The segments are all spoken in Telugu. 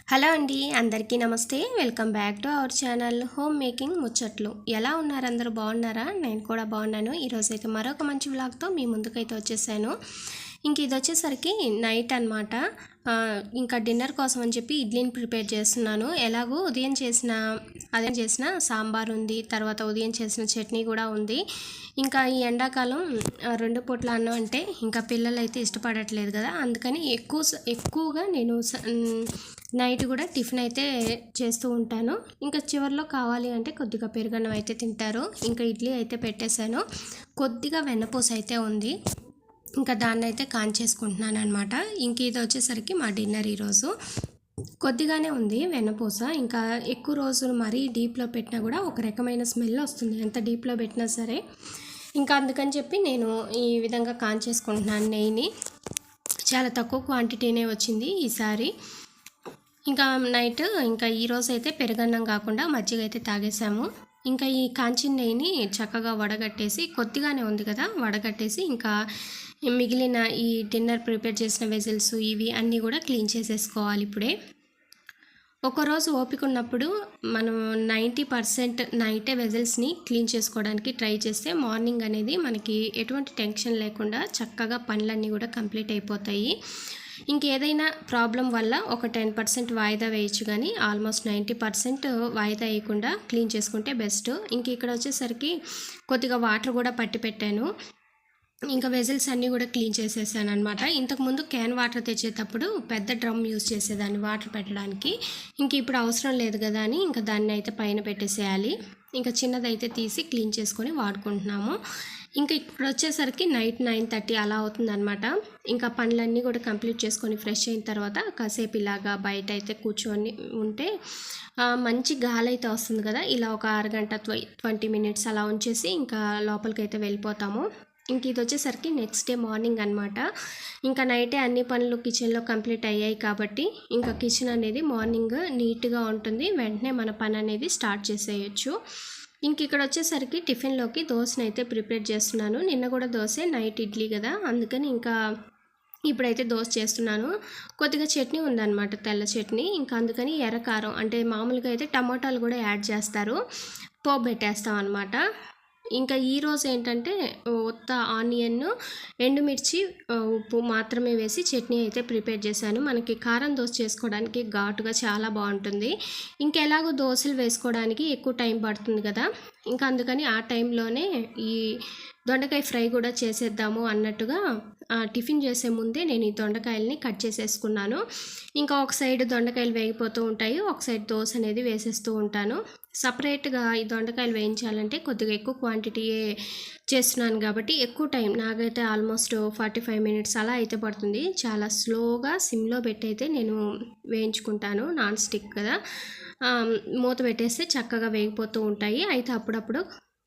హలో అండి, అందరికీ నమస్తే. Welcome back to our channel home making ముచ్చట్లు. ఎలా ఉన్నారు? అందరూ బాగున్నారా? నేను కూడా బాగున్నాను. ఈరోజైతే మరొక మంచి వ్లాగ్తో మీ ముందుకైతే వచ్చేసాను. ఇంక ఇది వచ్చేసరికి నైట్ అనమాట. ఇంకా డిన్నర్ కోసం అని చెప్పి ఇడ్లీని ప్రిపేర్ చేస్తున్నాను. ఎలాగో ఉదయం చేసిన సాంబార్ ఉంది, తర్వాత ఉదయం చేసిన చట్నీ కూడా ఉంది. ఇంకా ఈ ఎండాకాలం 2 పూట్ల అన్నం అంటే ఇంకా పిల్లలు అయితే ఇష్టపడట్లేదు కదా, అందుకని ఎక్కువగా నేను నైట్ కూడా టిఫిన్ అయితే చేస్తూ ఉంటాను. ఇంకా చివరిలో కావాలి అంటే కొద్దిగా పెరుగన్నం అయితే తింటారు. ఇంకా ఇడ్లీ అయితే పెట్టేశాను. కొద్దిగా వెన్నపూస అయితే ఉంది, ఇంకా దాన్ని అయితే కాంచేసుకుంటున్నాను అనమాట. ఇంక ఇది వచ్చేసరికి మా డిన్నర్ ఈరోజు. కొద్దిగానే ఉంది వెన్నపూస. ఇంకా ఎక్కువ రోజులు మరీ డీప్లో పెట్టినా కూడా ఒక రకమైన స్మెల్ వస్తుంది, ఎంత డీప్లో పెట్టినా సరే. ఇంకా అందుకని చెప్పి నేను ఈ విధంగా కాంచేసుకుంటున్నాను నెయ్యిని. చాలా తక్కువ క్వాంటిటీనే వచ్చింది ఈసారి. ఇంకా నైట్ ఇంకా ఈరోజు అయితే పెరుగన్నం కాకుండా మజ్జిగ అయితే తాగేసాము. ఇంకా ఈ కాంచిన నెయ్యిని చక్కగా వడగట్టేసి, కొద్దిగానే ఉంది కదా వడగట్టేసి, ఇంకా మిగిలిన ఈ డిన్నర్ ప్రిపేర్ చేసిన వెజిల్స్ ఇవి అన్నీ కూడా క్లీన్ చేసేసుకోవాలి ఇప్పుడే. ఒకరోజు ఓపిక ఉన్నప్పుడు మనం 90% నైటే వెజిల్స్ని క్లీన్ చేసుకోవడానికి ట్రై చేస్తే మార్నింగ్ అనేది మనకి ఎటువంటి టెన్షన్ లేకుండా చక్కగా పనులన్నీ కూడా కంప్లీట్ అయిపోతాయి. ఇంకేదైనా ప్రాబ్లం వల్ల ఒక 10% వాయిదా వేయచ్చు, కానీ ఆల్మోస్ట్ 90% వాయిదా వేయకుండా క్లీన్ చేసుకుంటే బెస్ట్. ఇంక ఇక్కడ వచ్చేసరికి కొద్దిగా వాటర్ కూడా పట్టి పెట్టాను. ఇంకా వెజిల్స్ అన్నీ కూడా క్లీన్ చేసేసాను అనమాట. ఇంతకుముందు క్యాన్ వాటర్ తెచ్చేటప్పుడు పెద్ద డ్రమ్ యూజ్ చేసేదాన్ని వాటర్ పెట్టడానికి. ఇంక ఇప్పుడు అవసరం లేదు కదా అని ఇంకా దాన్ని అయితే పైన పెట్టేసేయాలి. ఇంకా చిన్నదైతే తీసి క్లీన్ చేసుకొని వాడుకుంటున్నాము. ఇంకా ఇప్పుడు వచ్చేసరికి నైట్ 9:30 అలా అవుతుందన్నమాట. ఇంకా పనులన్నీ కూడా కంప్లీట్ చేసుకొని ఫ్రెష్ అయిన తర్వాత కాసేపు ఇలాగా బయట అయితే కూర్చొని ఉంటే మంచి గాలి అయితే వస్తుంది కదా. ఇలా ఒక అరగంట 20 మినిట్స్ అలా ఉంచేసి ఇంకా లోపలికి అయితే వెళ్ళిపోతాము. ఇంక ఇది వచ్చేసరికి నెక్స్ట్ డే మార్నింగ్ అనమాట. ఇంకా నైటే అన్ని పనులు కిచెన్లో కంప్లీట్ అయ్యాయి కాబట్టి ఇంకా కిచెన్ అనేది మార్నింగ్ నీట్గా ఉంటుంది, వెంటనే మన పని అనేది స్టార్ట్ చేసేయచ్చు. ఇంక ఇక్కడ వచ్చేసరికి టిఫిన్లోకి దోశను అయితే ప్రిపేర్ చేస్తున్నాను. నిన్న కూడా దోశ, నైట్ ఇడ్లీ కదా, అందుకని ఇంకా ఇప్పుడైతే దోశ చేస్తున్నాను. కొద్దిగా చట్నీ ఉందన్నమాట, తెల్ల చట్నీ. ఇంకా అందుకని ఎర్రకారం అంటే మామూలుగా అయితే టమాటాలు కూడా యాడ్ చేస్తారు, పోపు పెట్టేస్తాం అనమాట. ఇంకా ఈరోజు ఏంటంటే ఉత్త ఆనియన్, ఎండుమిర్చి, ఉప్పు మాత్రమే వేసి చట్నీ అయితే ప్రిపేర్ చేశాను. మనకి కారం దోశ చేసుకోవడానికి ఘాటుగా చాలా బాగుంటుంది. ఇంకెలాగో దోశలు వేసుకోవడానికి ఎక్కువ టైం పడుతుంది కదా, ఇంకా అందుకని ఆ టైంలోనే ఈ దొండకాయ ఫ్రై కూడా చేసేద్దాము అన్నట్టుగా టిఫిన్ చేసే ముందే నేను ఈ దొండకాయలని కట్ చేసేసుకున్నాను. ఇంకా ఒక సైడ్ దొండకాయలు వేగిపోతూ ఉంటాయి, ఒక సైడ్ దోశ అనేది వేసేస్తూ ఉంటాను. సపరేట్గా ఈ దొండకాయలు వేయించాలంటే కొద్దిగా ఎక్కువ క్వాంటిటీయే చేస్తున్నాను కాబట్టి ఎక్కువ టైం నాకైతే ఆల్మోస్ట్ 45 మినిట్స్ అలా అయితే పడుతుంది. చాలా స్లోగా సిమ్లో పెట్టి అయితే నేను వేయించుకుంటాను. నాన్ స్టిక్ కదా, మూత పెట్టేస్తే చక్కగా వేగిపోతూ ఉంటాయి. అయితే అప్పుడప్పుడు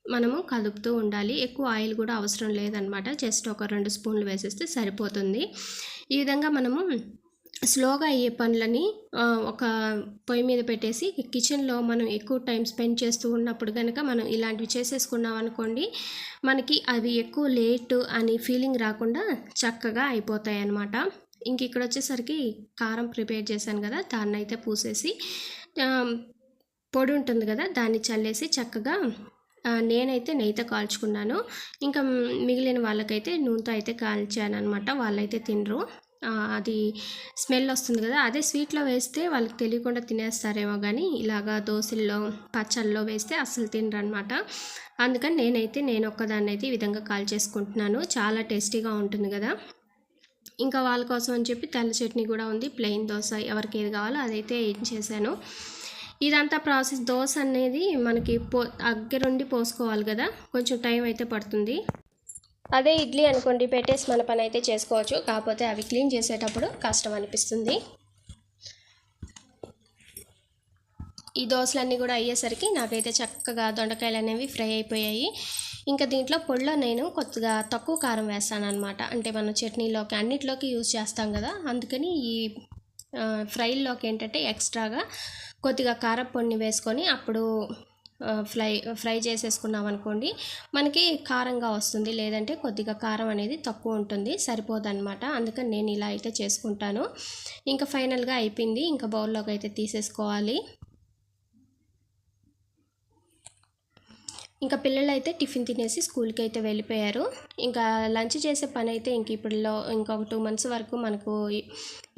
మనము కలుపుతూ ఉండాలి. ఎక్కువ ఆయిల్ కూడా అవసరం లేదనమాట, జస్ట్ ఒక 2 స్పూన్లు వేసేస్తే సరిపోతుంది. ఈ విధంగా మనము స్లోగా అయ్యే పనులని ఒక పొయ్యి మీద పెట్టేసి కిచెన్లో మనం ఎక్కువ టైం స్పెండ్ చేస్తూ ఉన్నప్పుడు కనుక మనం ఇలాంటివి చేసేసుకున్నాం అనుకోండి, మనకి అవి ఎక్కువ లేట్ అని ఫీలింగ్ రాకుండా చక్కగా అయిపోతాయి అన్నమాట. ఇంక ఇక్కడ వచ్చేసరికి కారం ప్రిపేర్ చేశాను కదా, దాన్ని అయితే పూసేసి పొడి ఉంటుంది కదా దాన్ని చల్లేసి చక్కగా నేనైతే నెయ్యితో కాల్చుకున్నాను. ఇంకా మిగిలిన వాళ్ళకైతే నూనెతో అయితే కాల్చాను అనమాట. వాళ్ళైతే తినరు, అది స్మెల్ వస్తుంది కదా. అదే స్వీట్లో వేస్తే వాళ్ళకి తెలియకుండా తినేస్తారేమో, కానీ ఇలాగా దోశల్లో పచ్చళ్ళలో వేస్తే అస్సలు తినరు అనమాట. అందుకని నేను ఒక్కదాన్ని అయితే ఈ విధంగా కాల్చేసుకుంటున్నాను. చాలా టేస్టీగా ఉంటుంది కదా. ఇంకా వాళ్ళ కోసం అని చెప్పి తెల్ల చట్నీ కూడా ఉంది, ప్లెయిన్ దోశ ఎవరికి ఏది కావాలో అదైతే ఏం చేశాను. ఇదంతా ప్రాసెస్. దోశ అనేది మనకి దగ్గరుండి పోసుకోవాలి కదా, కొంచెం టైం అయితే పడుతుంది. అదే ఇడ్లీ అనుకోండి పెట్టేసి మన పని అయితే చేసుకోవచ్చు, కాకపోతే అవి క్లీన్ చేసేటప్పుడు కష్టం అనిపిస్తుంది. ఈ దోశలన్నీ కూడా అయ్యేసరికి నాకైతే చక్కగా దొండకాయలు అనేవి ఫ్రై అయిపోయాయి. ఇంకా దీంట్లో పొడిలో నేను కొద్దిగా తక్కువ కారం వేస్తాను అనమాట. అంటే మనం చట్నీలోకి అన్నిట్లోకి యూజ్ చేస్తాం కదా, అందుకని ఈ ఫ్రైల్లోకి ఏంటంటే ఎక్స్ట్రాగా కొద్దిగా కారపొడిని వేసుకొని అప్పుడు ఫ్రై చేసేసుకున్నాం అనుకోండి మనకి కారంగా వస్తుంది, లేదంటే కొద్దిగా కారం అనేది తక్కువ ఉంటుంది, సరిపోదన్నమాట. అందుకని నేను ఇలా అయితే చేసుకుంటాను. ఇంకా ఫైనల్గా అయిపోయింది, ఇంకా బౌల్లోకి అయితే తీసేసుకోవాలి. ఇంకా పిల్లలు అయితే టిఫిన్ తినేసి స్కూల్కి అయితే వెళ్ళిపోయారు. ఇంకా లంచ్ చేసే పని అయితే ఇంకొక 2 months వరకు మనకు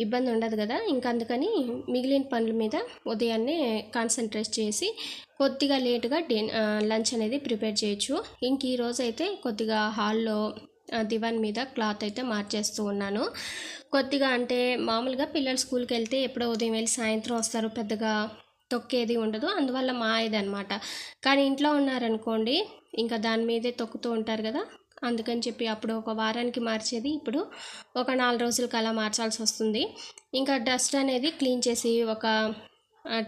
ఇబ్బంది ఉండదు కదా. ఇంకా అందుకని మిగిలిన పనుల మీద ఉదయాన్నే కాన్సన్ట్రేట్ చేసి కొద్దిగా లేటుగా లంచ్ అనేది ప్రిపేర్ చేయొచ్చు. ఇంక ఈరోజు అయితే కొద్దిగా హాల్లో దివాన్ మీద క్లాత్ అయితే మార్చేస్తూ ఉన్నాను. కొద్దిగా అంటే మామూలుగా పిల్లలు స్కూల్కి వెళ్తే ఎప్పుడో ఉదయం వెళ్ళి సాయంత్రం వస్తారు, పెద్దగా తొక్కేది ఉండదు, అందువల్ల మాయదనమాట. కానీ ఇంట్లో ఉన్నారనుకోండి ఇంకా దాని మీదే తొక్కుతూ ఉంటారు కదా. అందుకని చెప్పి అప్పుడు ఒక వారానికి మార్చేది ఇప్పుడు ఒక 4 రోజులకి అలా మార్చాల్సి వస్తుంది. ఇంకా డస్ట్ అనేది క్లీన్ చేసి ఒక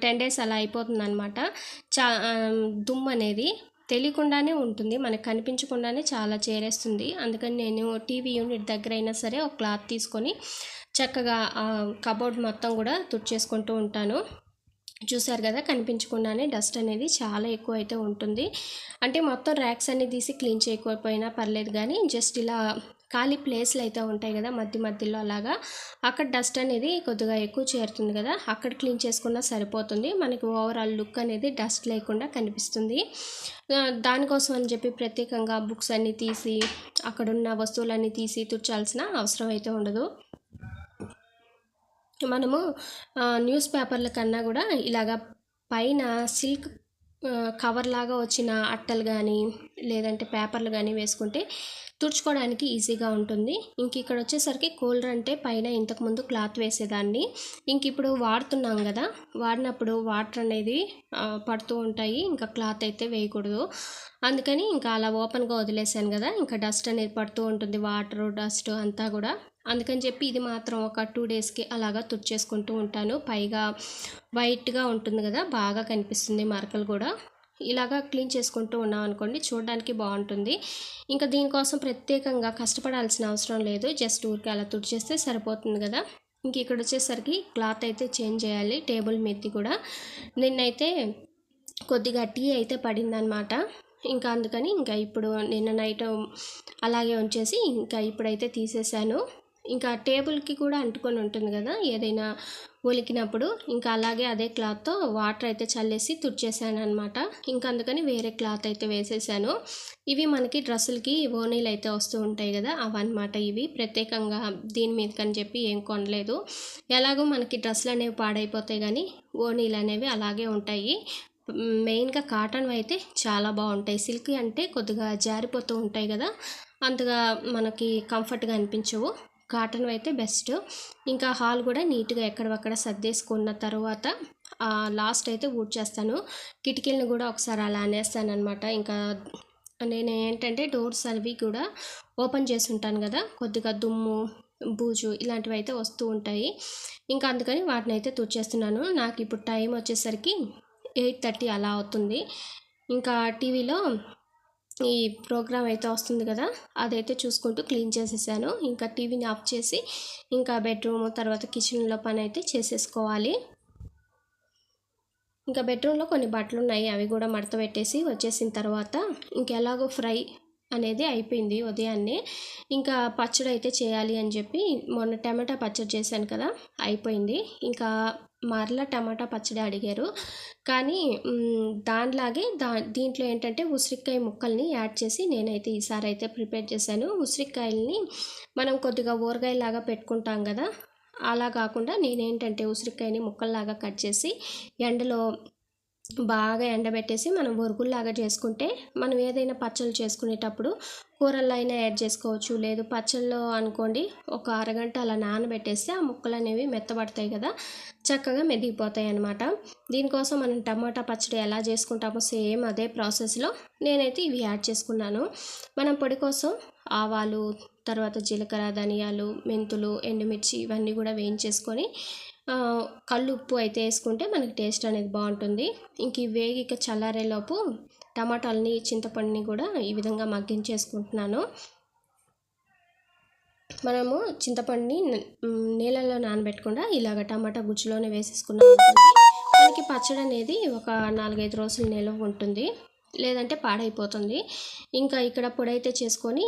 10 days అలా అయిపోతుంది అనమాట. దుమ్ము అనేది తెలియకుండానే ఉంటుంది, మనకు కనిపించకుండానే చాలా చేరేస్తుంది. అందుకని నేను టీవీ యూనిట్ దగ్గర అయినా సరే ఒక క్లాత్ తీసుకొని చక్కగా కబోర్డ్ మొత్తం కూడా తుడిచేసుకుంటూ ఉంటాను. చూసారు కదా, కనిపించకుండానే డస్ట్ అనేది చాలా ఎక్కువ అయితే ఉంటుంది. అంటే మొత్తం ర్యాక్స్ అన్ని తీసి క్లీన్ చేయకపోయినా పర్లేదు, కానీ జస్ట్ ఇలా ఖాళీ ప్లేస్లు అయితే ఉంటాయి కదా మధ్యలో అలాగా, అక్కడ డస్ట్ అనేది కొద్దిగా ఎక్కువ చేరుతుంది కదా, అక్కడ క్లీన్ చేసుకున్నా సరిపోతుంది. మనకి ఓవరాల్ లుక్ అనేది డస్ట్ లేకుండా కనిపిస్తుంది. దానికోసం అని చెప్పి ప్రత్యేకంగా బుక్స్ అన్నీ తీసి అక్కడున్న వస్తువులన్నీ తీసి తుడిచాల్సిన అవసరం అయితే ఉండదు. మనము న్యూస్ పేపర్ల కన్నా కూడా ఇలాగ పైన సిల్క్ కవర్ లాగా వచ్చిన అట్టలు కానీ లేదంటే పేపర్లు కానీ వేసుకుంటే తుడుచుకోవడానికి ఈజీగా ఉంటుంది. ఇంక ఇక్కడ వచ్చేసరికి కూలర్ అంటే పైన ఇంతకుముందు క్లాత్ వేసేదాన్ని, ఇంక ఇప్పుడు వాడుతున్నాం కదా, వాడినప్పుడు వాటర్ అనేది పడుతూ ఉంటాయి, ఇంకా క్లాత్ అయితే వేయకూడదు. అందుకని ఇంకా అలా ఓపెన్గా వదిలేసాను కదా, ఇంకా డస్ట్ అనేది పడుతూ ఉంటుంది, వాటర్ డస్ట్ అంతా కూడా. అందుకని చెప్పి ఇది మాత్రం ఒక 2 daysకి అలాగా తుడిచేసుకుంటూ ఉంటాను. పైగా వైట్గా ఉంటుంది కదా, బాగా కనిపిస్తుంది మరకలు కూడా. ఇలాగా క్లీన్ చేసుకుంటూ ఉన్నాం అనుకోండి చూడడానికి బాగుంటుంది. ఇంకా దీనికోసం ప్రత్యేకంగా కష్టపడాల్సిన అవసరం లేదు, జస్ట్ ఊరికి అలా తుడిచేస్తే సరిపోతుంది కదా. ఇంక ఇక్కడ వచ్చేసరికి క్లాత్ అయితే చేంజ్ చేయాలి టేబుల్ మీదది కూడా. నిన్నైతే కొద్దిగా టీ అయితే పడిందనమాట. ఇంకా అందుకని ఇంకా ఇప్పుడు నిన్న నైట్ అలాగే ఉంచేసి ఇంకా ఇప్పుడైతే తీసేసాను. ఇంకా టేబుల్కి కూడా అంటుకొని ఉంటుంది కదా ఏదైనా ఒలికినప్పుడు, ఇంకా అలాగే అదే క్లాత్తో వాటర్ అయితే చల్లేసి తుడిచేసాను అనమాట. ఇంకా అందుకని వేరే క్లాత్ అయితే వేసేసాను. ఇవి మనకి డ్రెస్సులకి ఓనీలు అయితే వస్తూ ఉంటాయి కదా, అవన్నమాట. ఇవి ప్రత్యేకంగా దీని మీదకని చెప్పి ఏం కొనలేదు. ఎలాగో మనకి డ్రెస్సులు అనేవి పాడైపోతాయి కానీ ఓనీలు అనేవి అలాగే ఉంటాయి. మెయిన్గా కాటన్ అయితే చాలా బాగుంటాయి, సిల్క్ అంటే కొద్దిగా జారిపోతూ ఉంటాయి కదా, అంతగా మనకి కంఫర్ట్గా అనిపించవు. కాటన్ అయితే బెస్ట్. ఇంకా హాల్ కూడా నీట్గా ఎక్కడక్కడ సర్దేసుకున్న తర్వాత లాస్ట్ అయితే ఊడ్చేస్తాను. కిటికీలను కూడా ఒకసారి అలా అనేస్తాను అనమాట. ఇంకా నేను ఏంటంటే డోర్స్ అవి కూడా ఓపెన్ చేసి ఉంటాను కదా, కొద్దిగా దుమ్ము బూజు ఇలాంటివి అయితే వస్తూ ఉంటాయి. ఇంకా అందుకని వాటిని అయితే తుడిచేస్తున్నాను. నాకు ఇప్పుడు టైం వచ్చేసరికి 8:30 అలా అవుతుంది. ఇంకా టీవీలో ఈ ప్రోగ్రామ్ అయితే వస్తుంది కదా, అదైతే చూసుకుంటూ క్లీన్ చేసేసాను. ఇంకా టీవీని ఆఫ్ చేసి ఇంకా బెడ్రూమ్ తర్వాత కిచెన్లో పని అయితే చేసేసుకోవాలి. ఇంకా బెడ్రూమ్లో కొన్ని బట్టలు ఉన్నాయి, అవి కూడా మడత పెట్టేసి వచ్చేసిన తర్వాత ఇంకెలాగో ఫ్రై అనేది అయిపోయింది ఉదయాన్నే. ఇంకా పచ్చడి అయితే చేయాలి అని చెప్పి మొన్న టమాటా పచ్చడి చేశాను కదా, అయిపోయింది. ఇంకా మరలా టమాటా పచ్చడి అడిగారు, కానీ దానిలాగే దీంట్లో ఏంటంటే ఉసిరికాయ ముక్కల్ని యాడ్ చేసి నేనైతే ఈసారి అయితే ప్రిపేర్ చేశాను. ఉసిరికాయల్ని మనం కొద్దిగా ఊరగాయలాగా పెట్టుకుంటాం కదా, అలా కాకుండా నేనేంటంటే ఉసిరికాయని ముక్కల్లాగా కట్ చేసి ఎండలో బాగా ఎండబెట్టేసి మనం బొరుగుల్లాగా చేసుకుంటే మనం ఏదైనా పచ్చళ్ళు చేసుకునేటప్పుడు కూరల్లో అయినా యాడ్ చేసుకోవచ్చు. లేదు పచ్చళ్ళలో అనుకోండి ఒక అరగంట అలా నానబెట్టేస్తే ఆ ముక్కలు అనేవి మెత్తబడతాయి కదా, చక్కగా మెదిగిపోతాయి అన్నమాట. దీనికోసం మనం టమాటా పచ్చడి ఎలా చేసుకుంటామో సేమ్ అదే ప్రాసెస్లో నేనైతే ఇవి యాడ్ చేసుకున్నాను. మనం పొడి కోసం ఆవాలు తర్వాత జీలకర్ర ధనియాలు మెంతులు ఎండుమిర్చి ఇవన్నీ కూడా వేయించేసుకొని కళ్ళు ఉప్పు అయితే వేసుకుంటే మనకి టేస్ట్ అనేది బాగుంటుంది. ఇంక ఈ వేగిక చల్లారేలోపు టమాటాలని చింతపండుని కూడా ఈ విధంగా మగ్గించేసుకుంటున్నాను. మనము చింతపండుని నీళ్ళలో నానబెట్టకుండా ఇలాగ టమాటా గుజ్జులోనే వేసేసుకున్నాం అనుకోండి, మనకి మనకి పచ్చడి అనేది ఒక 4-5 రోజులు నిల్వ ఉంటుంది, లేదంటే పాడైపోతుంది. ఇంకా ఇక్కడ పొడైతే చేసుకొని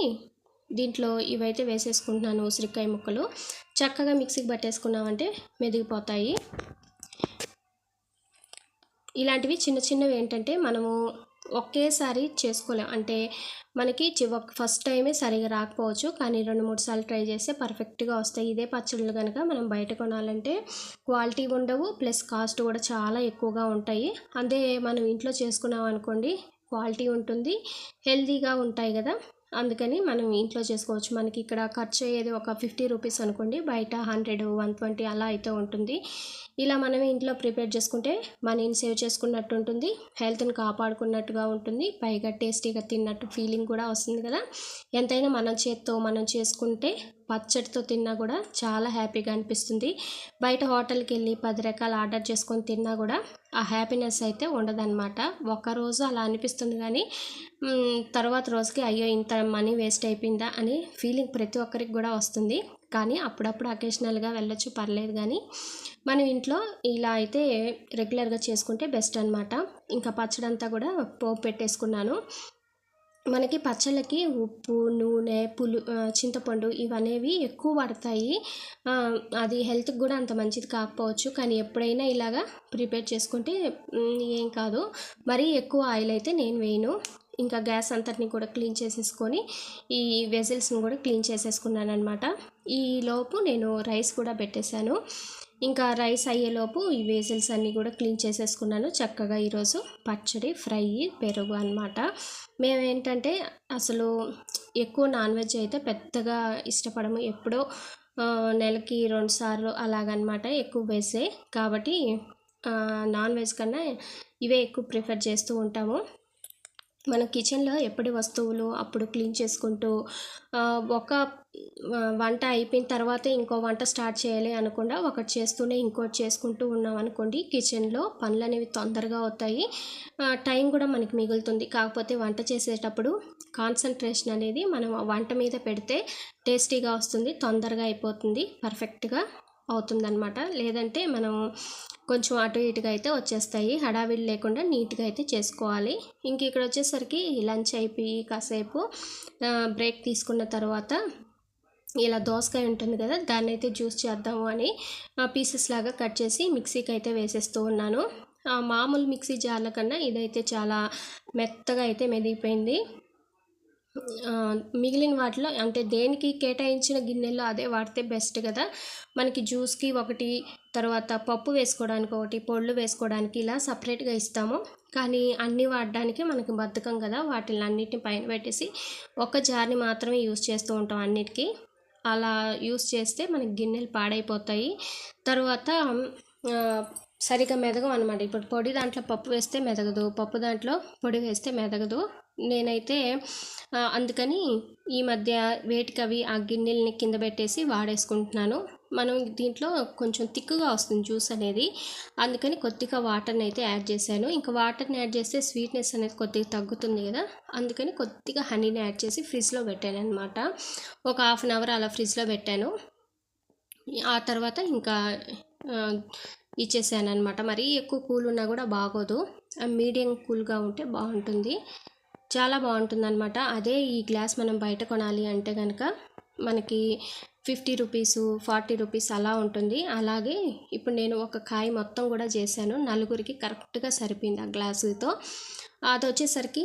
దీంట్లో ఇవైతే వేసేసుకుంటున్నాను. ఉసిరికాయ ముక్కలు చక్కగా మిక్సీకి పట్టేసుకున్నామంటే మెదిగిపోతాయి. ఇలాంటివి చిన్న చిన్నవి ఏంటంటే మనము ఒకేసారి చేసుకోలేం. అంటే మనకి ఫస్ట్ టైమే సరిగా రాకపోవచ్చు, కానీ 2-3 సార్లు ట్రై చేస్తే పర్ఫెక్ట్గా వస్తాయి. ఇదే పచ్చళ్ళు కనుక మనం బయట కొనాలంటే క్వాలిటీ ఉండవు, ప్లస్ కాస్ట్ కూడా చాలా ఎక్కువగా ఉంటాయి. అదే మనం ఇంట్లో చేసుకున్నాం అనుకోండి క్వాలిటీ ఉంటుంది, హెల్తీగా ఉంటాయి కదా. అందుకని మనం ఇంట్లో చేసుకోవచ్చు. మనకి ఇక్కడ ఖర్చు అయ్యేది ఒక 50 రూపీస్ అనుకోండి, బయట 100-120 అలా అయితే ఉంటుంది. ఇలా మనమే ఇంట్లో ప్రిపేర్ చేసుకుంటే మనీని సేవ్ చేసుకున్నట్టు ఉంటుంది, హెల్త్ని కాపాడుకున్నట్టుగా ఉంటుంది, పైగా టేస్టీగా తిన్నట్టు ఫీలింగ్ కూడా వస్తుంది కదా. ఎంతైనా మన చేత్తో మనం చేసుకుంటే పచ్చడితో తిన్నా కూడా చాలా హ్యాపీగా అనిపిస్తుంది. బయట హోటల్కి వెళ్ళి 10 రకాలు ఆర్డర్ చేసుకొని తిన్నా కూడా ఆ హ్యాపీనెస్ అయితే ఉండదన్నమాట. ఒక్కరోజు అలా అనిపిస్తుంది, కానీ తర్వాత రోజుకి అయ్యో ఇంత మనీ వేస్ట్ అయిపోయిందా అని ఫీలింగ్ ప్రతి ఒక్కరికి కూడా వస్తుంది. కానీ అప్పుడప్పుడు అకేషనల్గా వెళ్ళొచ్చు, పర్లేదు. కానీ మనం ఇంట్లో ఇలా అయితే రెగ్యులర్గా చేసుకుంటే బెస్ట్ అనమాట. ఇంకా పచ్చడి అంతా కూడా పోపు పెట్టేసుకున్నాను. మనకి పచ్చళ్ళకి ఉప్పు, నూనె, చింతపండు ఇవనేవి ఎక్కువ పడతాయి. అది హెల్త్కి కూడా అంత మంచిది కాకపోవచ్చు, కానీ ఎప్పుడైనా ఇలాగా ప్రిపేర్ చేసుకుంటే ఏం కాదు. మరీ ఎక్కువ ఆయిల్ అయితే నేను వేయను. ఇంకా గ్యాస్ అంతటిని కూడా క్లీన్ చేసేసుకొని ఈ వెజిల్స్ని కూడా క్లీన్ చేసేసుకున్నాను అనమాట. ఈ లోపు నేను రైస్ కూడా పెట్టేశాను. ఇంకా రైస్ అయ్యేలోపు ఈ వెజిల్స్ అన్నీ కూడా క్లీన్ చేసేసుకున్నాను. చక్కగా ఈరోజు పచ్చడి, ఫ్రై, పెరుగు అనమాట. మేమేంటంటే అసలు ఎక్కువ నాన్ వెజ్ అయితే పెద్దగా ఇష్టపడము, ఎప్పుడో నెలకి 2 సార్లు అలాగనమాట ఎక్కువ వేసే. కాబట్టి నాన్ వెజ్ కన్నా ఇవే ఎక్కువ ప్రిఫర్ చేస్తూ ఉంటాము. మన కిచెన్లో ఎప్పటి వస్తువులు అప్పుడు క్లీన్ చేసుకుంటూ ఒక వంట అయిపోయిన తర్వాతే ఇంకో వంట స్టార్ట్ చేయాలి అనకుండా ఒకటి చేస్తూనే ఇంకోటి చేసుకుంటూ ఉన్నాం అనుకోండి, కిచెన్లో పనులు అనేవి తొందరగా అవుతాయి, టైం కూడా మనకి మిగులుతుంది. కాకపోతే వంట చేసేటప్పుడు కాన్సన్ట్రేషన్ అనేది మనం వంట మీద పెడితే టేస్టీగా వస్తుంది, తొందరగా అయిపోతుంది, పర్ఫెక్ట్గా అవుతుందన్నమాట. లేదంటే మనం కొంచెం అటు ఇటుగా అయితే వచ్చేస్తాయి. హడావిడి లేకుండా నీట్గా అయితే చేసుకోవాలి. ఇంక ఇక్కడ వచ్చేసరికి లంచ్ అయిపోయి కాసేపు బ్రేక్ తీసుకున్న తర్వాత ఇలా దోసకాయ ఉంటుంది కదా, దాన్ని అయితే జ్యూస్ చేద్దాము అని పీసెస్ లాగా కట్ చేసి మిక్సీకి అయితే వేసేస్తూ ఉన్నాను. మామూలు మిక్సీ జార్ల కన్నా ఇదైతే చాలా మెత్తగా అయితే మెదిగిపోయింది. మిగిలిన వాటిలో అంటే దేనికి కేటాయించిన గిన్నెల్లో అదే వాడితే బెస్ట్ కదా. మనకి జ్యూస్కి ఒకటి, తర్వాత పప్పు వేసుకోవడానికి ఒకటి, పొళ్ళు వేసుకోవడానికి ఇలా సపరేట్గా ఇస్తాము. కానీ అన్నీ వాడడానికి మనకి బద్ధకం కదా, వాటిని అన్నిటిని పైన పెట్టేసి ఒక జార్ని మాత్రమే యూస్ చేస్తూ ఉంటాం అన్నిటికీ. అలా యూస్ చేస్తే మనకి గిన్నెలు పాడైపోతాయి, తర్వాత సరిగా మెదగం అనమాట. ఇప్పుడు పొడి దాంట్లో పప్పు వేస్తే మెదగదు, పప్పు దాంట్లో పొడి వేస్తే మెదగదు. నేనైతే అందుకని ఈ మధ్య వేటికవి ఆ గిన్నెల్ని కింద పెట్టేసి వాడేసుకుంటున్నాను. మనం దీంట్లో కొంచెం థిక్గా వస్తుంది జ్యూస్ అనేది, అందుకని కొద్దిగా వాటర్ని అయితే యాడ్ చేశాను. ఇంకా వాటర్ని యాడ్ చేస్తే స్వీట్నెస్ అనేది కొద్దిగా తగ్గుతుంది కదా, అందుకని కొద్దిగా హనీని యాడ్ చేసి ఫ్రిడ్జ్లో పెట్టాను అనమాట. ఒక 1/2 అవర్ అలా ఫ్రిడ్జ్లో పెట్టాను. ఆ తర్వాత ఇంకా ఇచ్చేసాను అనమాట. మరీ ఎక్కువ కూల్ ఉన్నా కూడా బాగోదు, మీడియం కూల్గా ఉంటే బాగుంటుంది, చాలా బాగుంటుంది అనమాట. అదే ఈ గ్లాస్ మనం బయట కొనాలి అంటే కనుక మనకి 50 రూపీసు, 40 రూపీస్ అలా ఉంటుంది. అలాగే ఇప్పుడు నేను ఒక కాయ మొత్తం కూడా చేశాను, నలుగురికి కరెక్ట్గా సరిపోయింది ఆ గ్లాసుతో. అది వచ్చేసరికి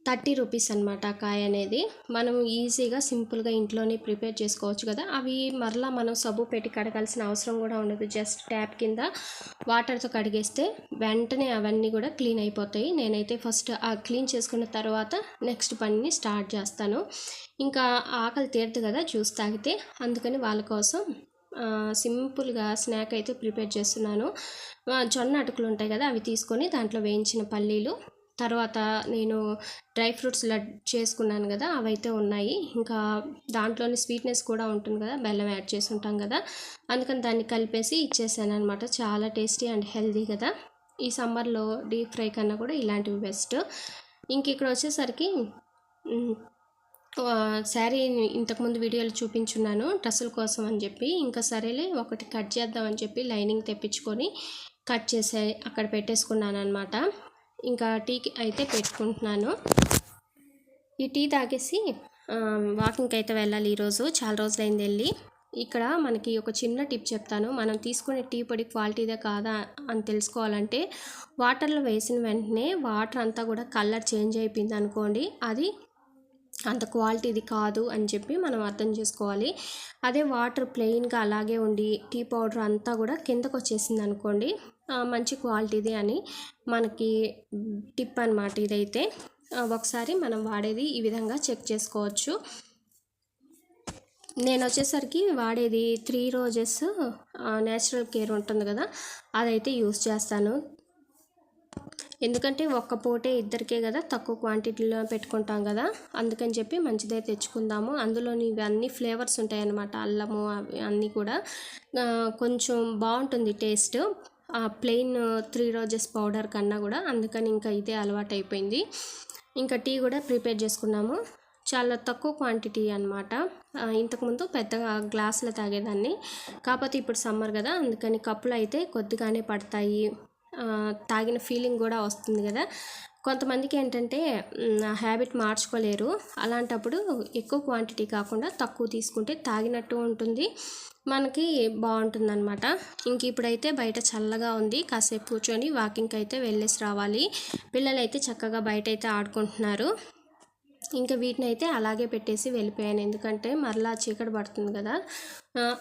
30 రూపీస్ అనమాట ఆ కాయ అనేది. మనం ఈజీగా సింపుల్గా ఇంట్లోనే ప్రిపేర్ చేసుకోవచ్చు కదా. అవి మరలా మనం సబ్బు పెట్టి కడగాల్సిన అవసరం కూడా ఉండదు, జస్ట్ ట్యాప్ కింద వాటర్తో కడిగేస్తే వెంటనే అవన్నీ కూడా క్లీన్ అయిపోతాయి. నేనైతే ఫస్ట్ ఆ క్లీన్ చేసుకున్న తర్వాత నెక్స్ట్ పనిని స్టార్ట్ చేస్తాను. ఇంకా ఆకలి తీరదు కదా జ్యూస్ తాగితే, అందుకని వాళ్ళ కోసం సింపుల్గా స్నాక్ అయితే ప్రిపేర్ చేస్తున్నాను. జొన్న అటుకులు ఉంటాయి కదా, అవి తీసుకొని దాంట్లో వేయించిన పల్లీలు, తర్వాత నేను డ్రై ఫ్రూట్స్ లడ్డు చేసుకున్నాను కదా, అవైతే ఉన్నాయి. ఇంకా దాంట్లోని స్వీట్నెస్ కూడా ఉంటుంది కదా, బెల్లం యాడ్ చేసి ఉంటాం కదా, అందుకని దాన్ని కలిపేసి ఇచ్చేసాను అనమాట. చాలా టేస్టీ అండ్ హెల్దీ కదా. ఈ సమ్మర్లో డీప్ ఫ్రై కన్నా కూడా ఇలాంటివి బెస్ట్. ఇంక ఇక్కడ వచ్చేసరికి శారీ ఇంతకుముందు వీడియోలు చూపించున్నాను డ్రెస్సుల కోసం అని చెప్పి, ఇంకా సరేలే ఒకటి కట్ చేద్దామని చెప్పి లైనింగ్ తెప్పించుకొని కట్ చేసి అక్కడ పెట్టేసుకున్నాను అనమాట. ఇంకా టీకి అయితే పెట్టుకుంటున్నాను. ఈ టీ తాగేసి వాకింగ్కి అయితే వెళ్ళాలి. ఈరోజు చాలా రోజులైంది వెళ్ళి. ఇక్కడ మనకి ఒక చిన్న టిప్ చెప్తాను. మనం తీసుకునే టీ పొడి క్వాలిటీదే కాదా అని తెలుసుకోవాలంటే వాటర్లో వేసిన వెంటనే వాటర్ అంతా కూడా కలర్ చేంజ్ అయిపోయింది అనుకోండి, అది అంత క్వాలిటీది కాదు అని చెప్పి మనం అర్థం చేసుకోవాలి. అదే వాటర్ ప్లెయిన్గా అలాగే ఉండి టీ పౌడర్ అంతా కూడా కిందకు వచ్చేసింది అనుకోండి, మంచి క్వాలిటీది అని మనకి టిప్ అనమాట ఇదైతే. ఒకసారి మనం వాడేది ఈ విధంగా చెక్ చేసుకోవచ్చు. నేను వచ్చేసరికి వాడేది 3 రోజెస్ నేచురల్ కేర్ ఉంటుంది కదా, అదైతే యూస్ చేస్తాను. ఎందుకంటే ఒక్క పూటే ఇద్దరికే కదా, తక్కువ క్వాంటిటీలో పెట్టుకుంటాం కదా, అందుకని చెప్పి మంచిదే తెచ్చుకుందాము. అందులోని ఇవన్నీ ఫ్లేవర్స్ ఉంటాయి అన్నమాట, అల్లము అవి అన్నీ కూడా కొంచెం బాగుంటుంది టేస్ట్ ప్లెయిన్ 3 రోజెస్ పౌడర్ కన్నా కూడా. అందుకని ఇంకా ఇదే అలవాటు అయిపోయింది. ఇంకా టీ కూడా ప్రిపేర్ చేసుకున్నాము. చాలా తక్కువ క్వాంటిటీ అనమాట. ఇంతకుముందు పెద్దగా గ్లాసులో తాగేదాన్ని, కాకపోతే ఇప్పుడు సమ్మర్ కదా, అందుకని కప్పులు అయితే కొద్దిగానే పడతాయి, తాగిన ఫీలింగ్ కూడా వస్తుంది కదా. కొంతమందికి ఏంటంటే హ్యాబిట్ మార్చుకోలేరు. అలాంటప్పుడు ఎక్కువ క్వాంటిటీ కాకుండా తక్కువ తీసుకుంటే తాగినట్టు ఉంటుంది, మనకి బాగుంటుంది అనమాట. ఇంక ఇప్పుడైతే బయట చల్లగా ఉంది, కాసేపు కూర్చొని వాకింగ్కి అయితే వెళ్ళేసి రావాలి. పిల్లలు అయితే చక్కగా బయట అయితే ఆడుకుంటున్నారు. ఇంకా వీటిని అయితే అలాగే పెట్టేసి వెళ్ళిపోయాను, ఎందుకంటే మరలా చీకటి పడుతుంది కదా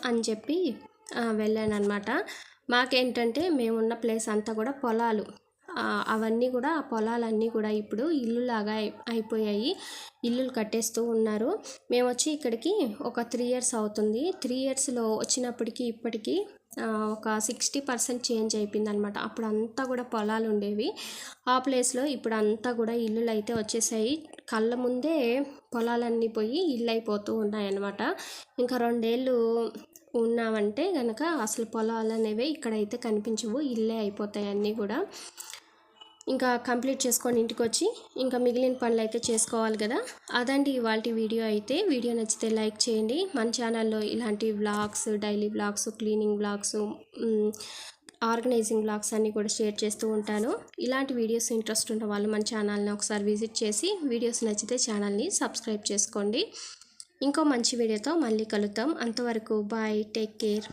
అని చెప్పి వెళ్ళాను అనమాట. మాకేంటంటే మేమున్న ప్లేస్ అంతా కూడా పొలాలు, అవన్నీ కూడా ఆ పొలాలన్నీ కూడా ఇప్పుడు ఇల్లులాగా అయిపోయాయి, ఇల్లులు కట్టేస్తూ ఉన్నారు. మేము వచ్చి ఇక్కడికి ఒక 3 years అవుతుంది. 3 yearsలో వచ్చినప్పటికీ ఇప్పటికీ ఒక 60% చేంజ్ అయిపోయింది అనమాట. అప్పుడు అంతా కూడా పొలాలు ఉండేవి, ఆ ప్లేస్లో ఇప్పుడు అంతా కూడా ఇల్లులు అయితే వచ్చేసాయి. కళ్ళ ముందే పొలాలన్నీ పోయి ఇల్లు అయిపోతూ ఉన్నాయన్నమాట. ఇంకా 2 ఏళ్ళు ఉన్నామంటే కనుక అసలు పొలాలు అనేవి ఇక్కడైతే కనిపించవు, ఇల్లే అయిపోతాయి అన్నీ కూడా. ఇంకా కంప్లీట్ చేసుకొని ఇంటికి వచ్చి ఇంకా మిగిలిన పనులు అయితే చేసుకోవాలి కదా. అదండి ఇవాల్టి వీడియో అయితే. వీడియో నచ్చితే లైక్ చేయండి. మన ఛానల్లో ఇలాంటి vlogs, daily vlogs, cleaning vlogs, organising vlogs అన్నీ కూడా షేర్ చేస్తూ ఉంటాను. ఇలాంటి వీడియోస్ ఇంట్రెస్ట్ ఉన్న వాళ్ళు మన ఛానల్ని ఒకసారి విజిట్ చేసి వీడియోస్ నచ్చితే ఛానల్ని సబ్స్క్రైబ్ చేసుకోండి. ఇంకో మంచి వీడియోతో మళ్ళీ కలుద్దాం. అంతవరకు బాయ్, టేక్ కేర్.